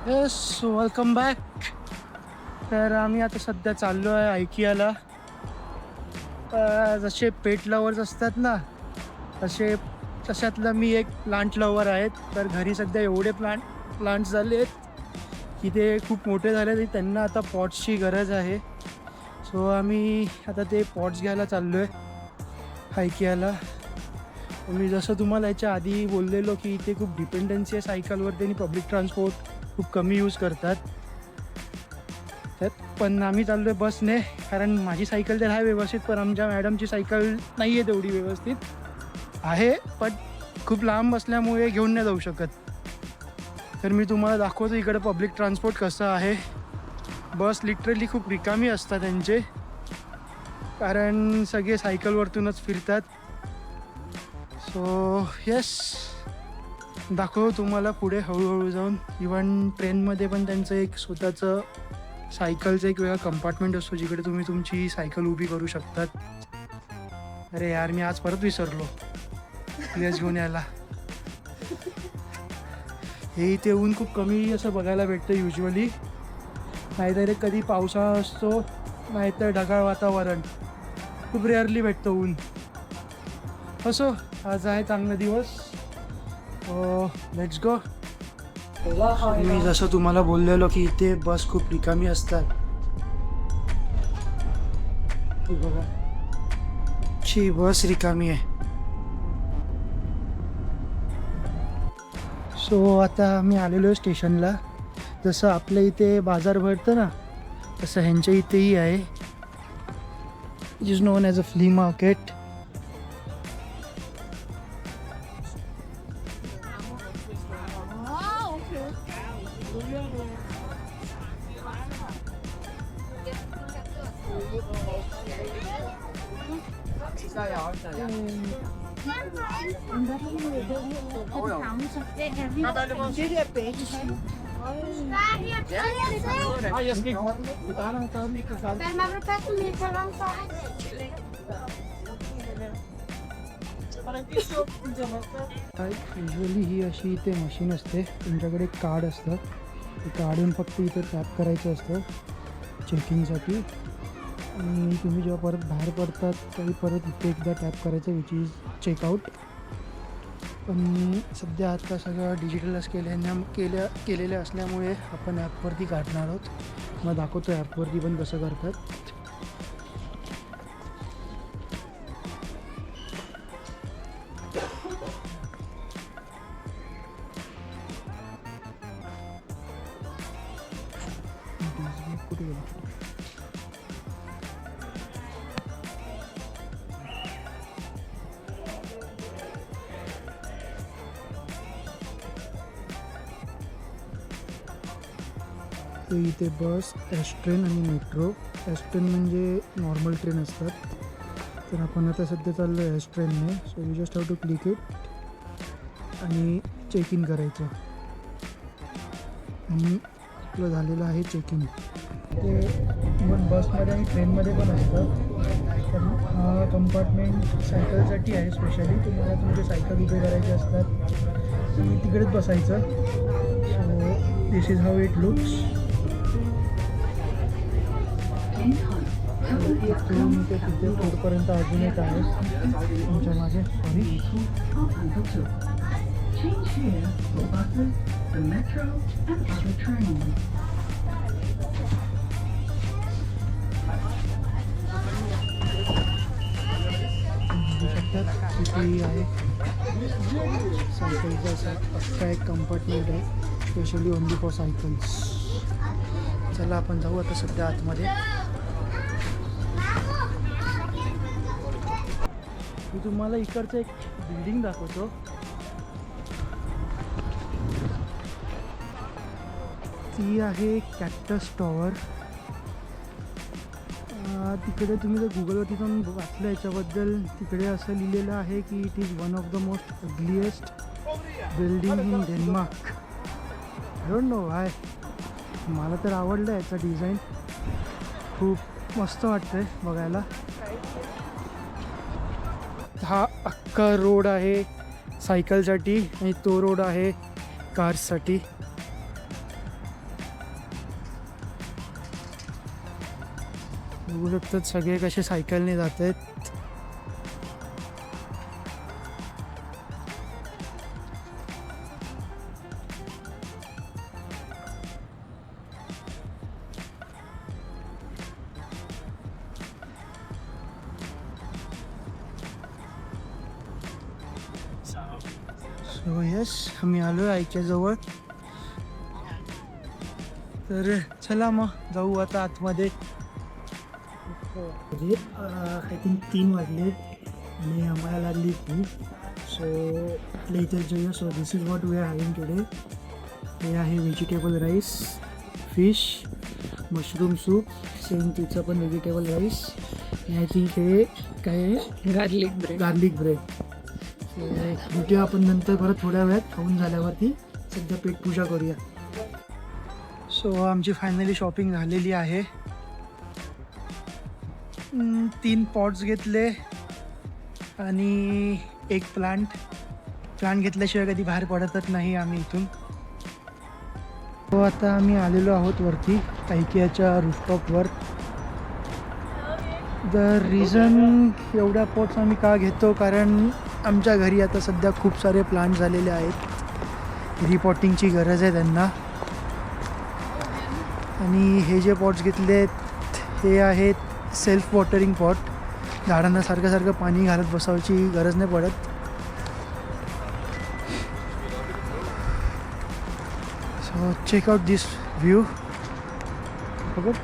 Yes, welcome back. तर आम्ही आता सध्या चाललो आहे आयकियाला. जसे पेट लवर्स असतात ना, तशातला मी एक प्लांट लवर आहेत. तर घरी सध्या एवढे प्लांट्स झाले आहेत की ते खूप मोठे झाले आणि त्यांना आता पॉट्सची गरज आहे. सो आम्ही आता ते पॉट्स घ्यायला चाललो आहे आयकियाला. मी जसं तुम्हाला याच्या आधी बोललेलो की इथे खूप डिपेंडन्सी आहे सायकलवरती आणि पब्लिक ट्रान्सपोर्ट खूप कमी यूज करतात. तर पण आम्ही चाललो आहे बसने, कारण माझी सायकल तर आहे व्यवस्थित, पण आमच्या मॅडमची सायकल नाही आहे तेवढी व्यवस्थित आहे, पण खूप लांब असल्यामुळे घेऊन नाही जाऊ शकत. तर मी तुम्हाला दाखवतो इकडे पब्लिक ट्रान्सपोर्ट कसं आहे. बस लिटरली खूप रिकामी असतात त्यांचे, कारण सगळे सायकलवरतूनच फिरतात. सो येस, दाखवतो तुम्हाला पुढे हळूहळू जाऊन. इवन ट्रेनमध्ये पण त्यांचं एक स्वतःचं सायकलचं एक वेगळा कंपार्टमेंट असतो जिकडे तुम्ही तुमची सायकल उभी करू शकतात. अरे यार, मी आज परत विसरलो प्लेस घेऊन यायला. हे इथे ऊन खूप कमी असं बघायला भेटतं युजली. नाहीतर कधी पावसाळा असतो, नाहीतर ढगाळ वातावरण. खूप रेअरली भेटतं ऊन. असो, आज आहे चांगला दिवस. Let's go. मी जसं तुम्हाला बोललेलो की इथे बस खूप रिकामी असतात. बघा, ची बस रिकामी आहे. सो आता मी आलेलो आहे स्टेशनला. जसं आपल्या इथे बाजार भरतं ना, तसं ह्यांच्या इथेही आहे. Is known as a flea market. Usually ही अशी इथे मशीन असते. तुमच्याकडे एक कार्ड असतं, ते काढून फक्त इथे टॅप करायचं असतं चेकिंगसाठी. आणि तुम्ही जेव्हा परत बाहेर पडतात तरी परत इथे एकदा टॅप करायचं, विच इज चेकआउट. पण सध्या आता सगळं डिजिटलच केलेले असल्यामुळे आपण ॲपवरती काढणार आहोत. मग दाखवतो ॲपवरती पण कसं करतात. कुठे गेला? तर इथे बस, एस ट्रेन आणि मेट्रो. एस ट्रेन म्हणजे नॉर्मल ट्रेन असतात. तर आपण आता सध्या चाललो आहे एस ट्रेनने. So you just have to click it आणि चेक इन करायचं. आणि आपलं झालेलं आहे चेक इन. ते इवन बसमध्ये आणि ट्रेनमध्ये पण असतं. पण हा कंपार्टमेंट सायकलसाठी आहे स्पेशली. तुम्हाला तुमचे सायकल उभे करायचे असतात आणि तिकडेच बसायचं. So this is how it looks. ते तिथे पुढपर्यंत अजून एक आहे तुमच्या मागे. सॉरी, किती आहे सायकलचा असा अख्खा एक कंपार्टमेंट आहे स्पेशली ओनली फॉर सायकल्स. चला आपण जाऊ आता सध्या आतमध्ये. मी तुम्हाला इकडचं एक बिल्डिंग दाखवतो. ती आहे कॅक्टस टॉवर. तिकडे तुम्ही जर गुगलवरती पण वाचलं याच्याबद्दल, तिकडे असं लिहिलेलं आहे की it is one of the most ugliest building in Denmark. I don't know why. मला तर आवडलं याचा डिझाईन, खूप मस्त वाटतंय बघायला. हा अख्खा रोड आहे सायकलसाठी आणि तो रोड आहे कार्ससाठी. बघू शकतात सगळे कसे सायकलने जात आहेत. सो यस, आम्ही आलो आहे आईच्या जवळ. तर चला मग जाऊ आता आतमध्ये. आय थिंक 3 वाजले आणि आम्हाला लागली भूक. सो आपल्या इथे जेवूया. So this is what we are having today. हे आहे vegetable rice, fish, mushroom soup, same तिचं पण व्हेजिटेबल राईस. आय थिंक हे काय आहे, गार्लिक ब्रेड. भेटूया आपण नंतर परत थोड्या वेळात खाऊन झाल्यावरती. सध्या पेटपूजा करूया. सो आमची फायनली शॉपिंग झालेली आहे. 3 पॉट्स घेतले आणि एक प्लांट घेतल्याशिवाय कधी बाहेर पडतच नाही आम्ही इथून. तो आता आम्ही आलेलो आहोत वरती आयकियाच्या रूफटॉपवर. द रिझन एवढ्या पॉट्स आम्ही का घेतो, कारण आमच्या घरी आता सध्या खूप सारे प्लांट झालेले आहेत. रिपॉटिंगची गरज आहे त्यांना. आणि हे जे पॉट्स घेतले हे आहेत सेल्फ वॉटरिंग पॉट. झाडांना सारखं पाणी घालत बसायची गरज नाही पडत. सो चेक आउट दिस व्ह्यू. बघ,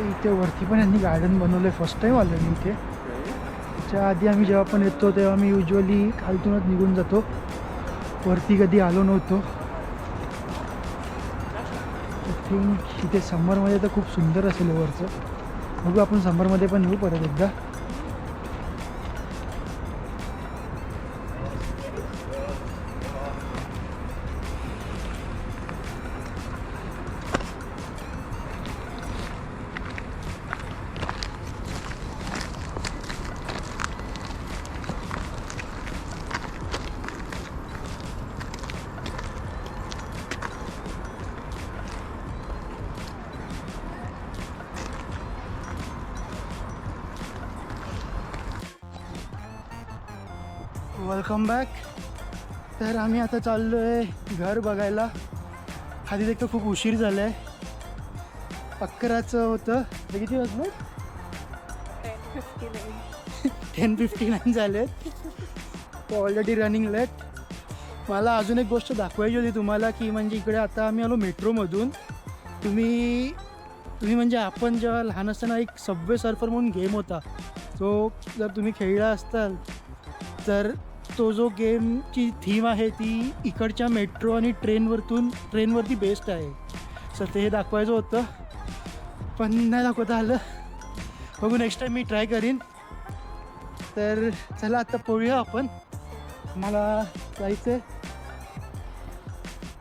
इथे वरती पण यांनी गार्डन बनवलं आहे. फर्स्ट टाईम आलो मी इथे. त्याच्या आधी आम्ही जेव्हा पण येतो तेव्हा मी युजली खालतूनच निघून जातो. वरती कधी आलो नव्हतो. आय थिंक इथे समरमध्ये तर खूप सुंदर असेल वरचं. बघू आपण समरमध्ये पण येऊ परत एकदा. Welcome back. तर आम्ही आता चाललो आहे घर बघायला. आधी देखील खूप उशीर झाला आहे. 11चं होतं. ते किती वाजलं? 10:59 झाले. Already running late. मला अजून एक गोष्ट दाखवायची होती तुम्हाला, की म्हणजे इकडे आता आम्ही आलो मेट्रोमधून. तुम्ही म्हणजे आपण जेव्हा लहान असताना एक सबवे सर्फर म्हणून गेम होता, तो जर तुम्ही खेळला असताल तर तो जो गेमची थीम आहे ती इकडच्या मेट्रो आणि ट्रेनवरती बेस्ड आहे. सर ते हे दाखवायचं होतं पण नाही दाखवता आलं. बघू नेक्स्ट टाईम मी ट्राय करीन. तर चला आता पळूया आपण. मला जायचं आहे.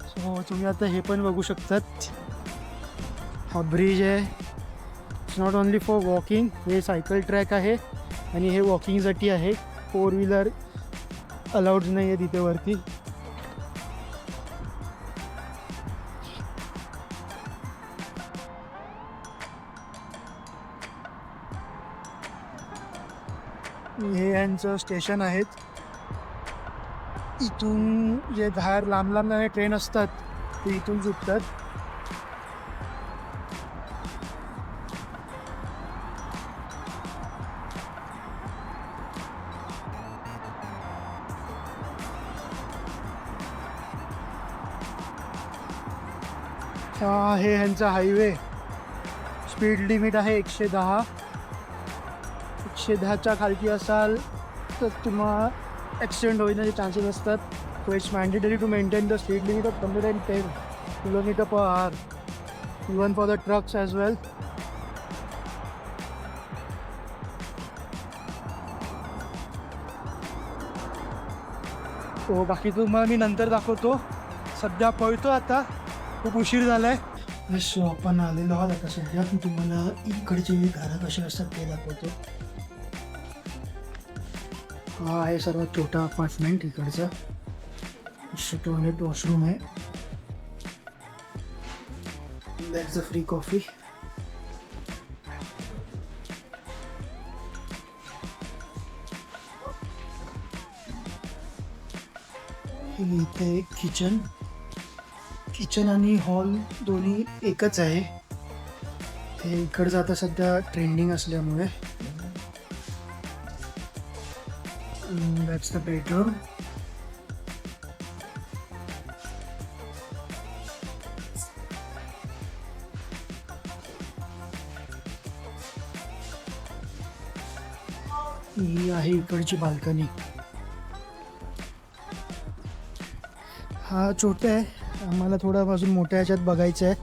सो तुम्ही आता हे पण बघू शकतात. हा ब्रिज आहे. It's not only for walking. हे सायकल ट्रॅक आहे आणि हे वॉकिंगसाठी आहे. 4 व्हीलर अलाउड नाही आहे तिथे वरती. हे यांचं स्टेशन आहेत. इथून जे बाहेर लांब जाणारे ट्रेन असतात ते इथून सुटतात. हे ह्यांचा हायवे. स्पीड लिमिट आहे 110. 110च्या खालती असाल तर तुम्हाला ॲक्सिडेंट होण्याचे चान्सेस असतात. So it's mandatory to maintain the speed limit of 110. kilometer per hour, even for the trucks as well. तो बाकी तुम्हाला मी नंतर दाखवतो. सध्या पळतो आता, खूप उशीर झालाय. सो आपण आलेलो आहोत आता. सध्या मी तुम्हाला इकडचे घरं कसे असतात ते दाखवतो. हा आहे सर्वात छोटा अपार्टमेंट इकडचा. टॉयलेट वॉशरूम आहे. That's a free coffee. इथे किचन आणि हॉल दोन्ही एकच आहे. हे इकडचं आता सध्या ट्रेंडिंग असल्यामुळे. That's the bedroom. ही आहे इकडची बाल्कनी. हा छोटा आहे, आम्हाला थोडा अजून मोठ्या ह्याच्यात बघायचं आहे.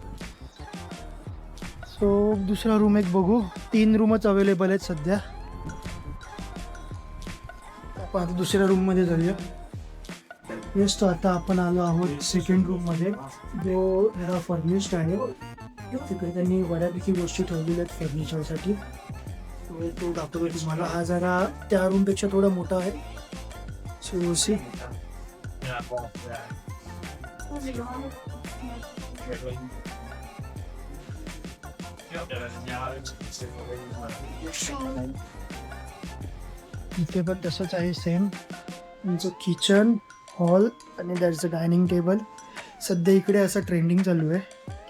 सो दुसरा रूम एक बघू. 3 रूमच अवेलेबल आहेत सध्या. आपण आता दुसऱ्या रूममध्ये जाऊया. येस, तो आता आपण आलो आहोत सेकंड रूममध्ये, जो जरा फर्निश्ड आहे. तिकडे त्यांनी बऱ्यापैकी गोष्टी ठेवलेल्या आहेत फर्निचरसाठी. तो दाखवतो तुम्हाला. हा जरा त्या रूमपेक्षा थोडा मोठा आहे. सो सी इथे पण तसंच आहे सेम. तुमचं किचन, हॉल आणि दॅट्स अ डायनिंग टेबल. सध्या इकडे असं ट्रेंडिंग चालू आहे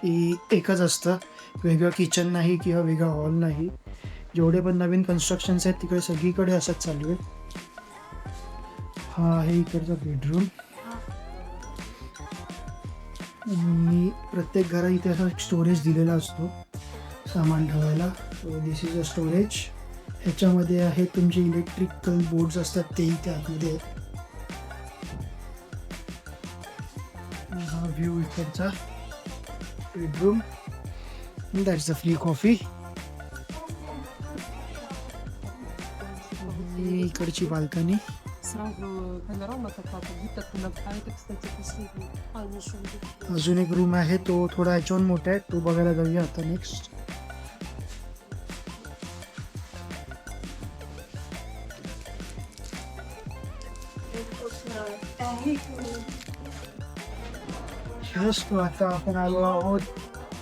की एकच असतं, वेगळं किचन नाही किंवा वेगळा हॉल नाही. जेवढे पण नवीन कन्स्ट्रक्शन्स आहेत तिकडे सगळीकडे असंच चालू आहे. हा आहे इकडचा बेडरूम. आणि प्रत्येक घरा इथे असा स्टोरेज दिलेला असतो सामान ठेवायला. So this is a storage. ह्याच्यामध्ये आहे तुमचे इलेक्ट्रिकल बोर्ड्स असतात ते इथे आतमध्ये आहेत. हा व्ह्यू इकडचा bedroom. That's a free coffee. इकडची बाल्कनी. अजून एक रूम आहे, तो थोडा ह्याच्याहून मोठा आहे, तो बघायला जाऊया आता नेक्स्ट. तो आता आपण आलो आहोत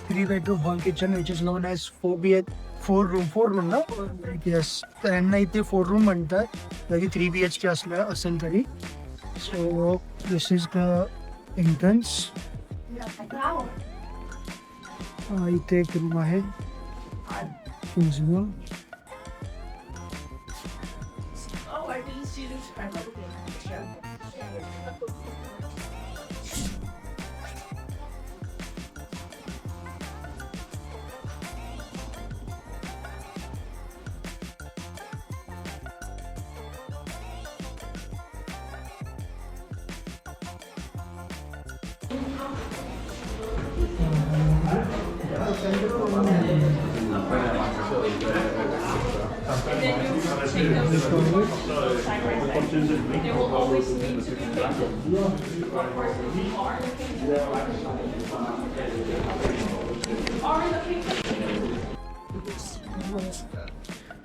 3 bedroom hall kitchen, which is known as 4 room ना. येस, त्यांना इथे 4 रूम म्हणतात, जरी 3 BHK असेल तरी. So this is the entrance. इथे एक रूम आहे.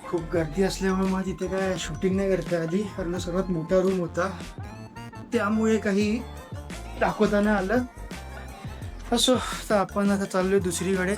खूप गर्दी असल्यामुळे मग तिथे काय शूटिंग नाही करता आली, कारण सर्वात मोठा रूम होता त्यामुळे काही दाखवता नाही आलं. असो, तर आपण आता चाललोय दुसरीकडे.